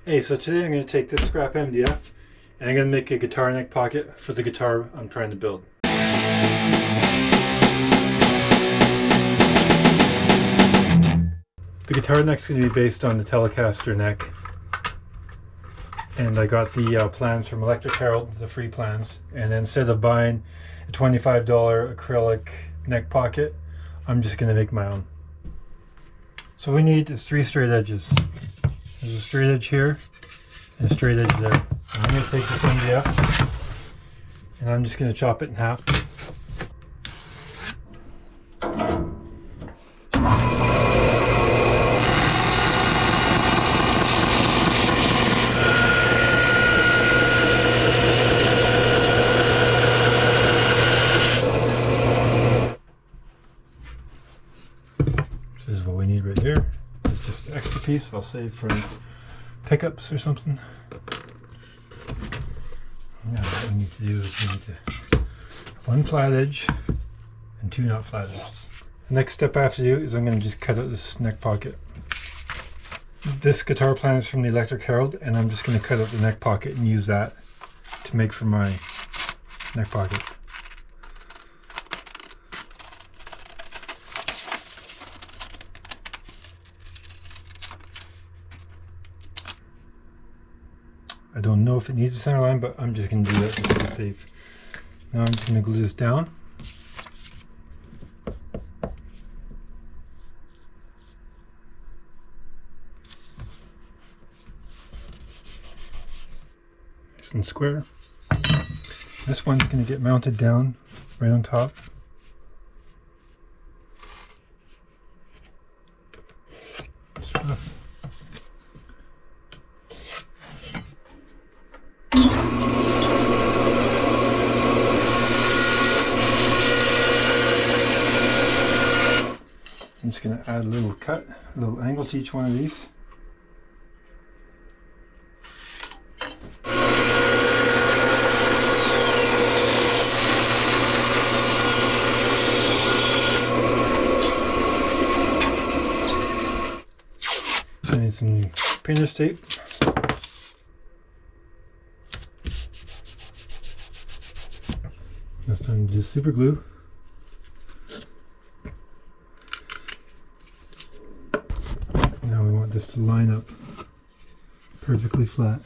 Hey, so today I'm going to take this scrap MDF and I'm going to make a guitar neck pocket for the guitar I'm trying to build. The guitar neck's going to be based on the Telecaster neck, and I got the plans from Electric Herald, the free plans, and instead of buying a $25 acrylic neck pocket, I'm just going to make my own. So what we need is 3 straight edges. There's a straight edge here and a straight edge there. I'm going to take this MDF and I'm just going to chop it in half. This is what we need right here. It's just an extra piece I'll save for pickups or something. Now what we need to do is we need to have 1 flat edge and 2 not flat edges. The next step I have to do is I'm going to just cut out this neck pocket. This guitar plan is from the Electric Herald, and I'm just going to cut out the neck pocket and use that to make for my neck pocket. I don't know if it needs a center line, but I'm just going to do that just to be safe. Now I'm just going to glue this down. Nice and square. This one's going to get mounted down right on top. Just rough. I'm just going to add a little cut, a little angle to each one of these. I need some painter's tape. This time to do super glue. Now we want this to line up perfectly flat.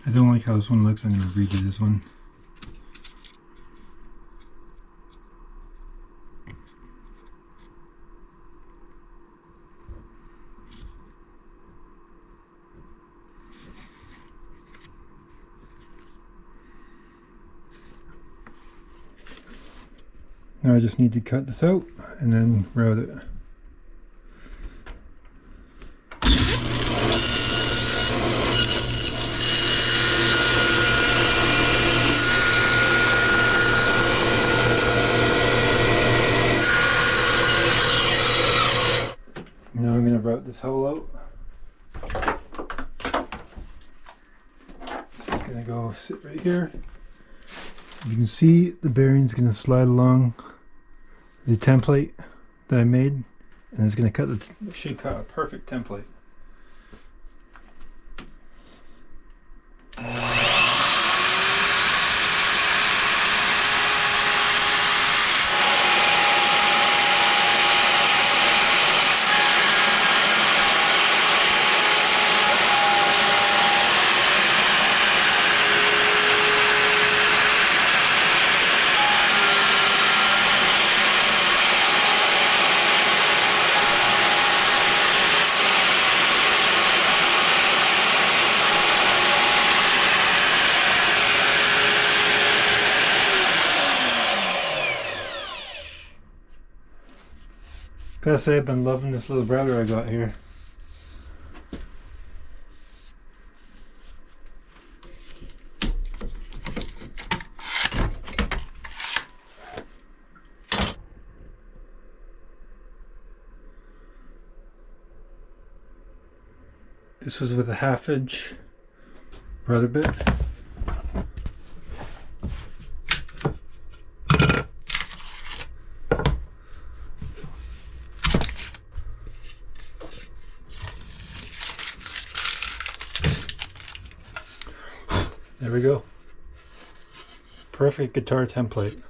I don't like how this one looks. I'm going to redo this one. Now I just need to cut this out and then route it. Now I'm going to route this hole out. This is going to go sit right here. You can see the bearing's going to slide along the template that I made, and it's going to cut should cut a perfect template. Gotta say, I've been loving this little brother I got here. This was with a 1/2 inch brother bit. There we go. Perfect guitar template.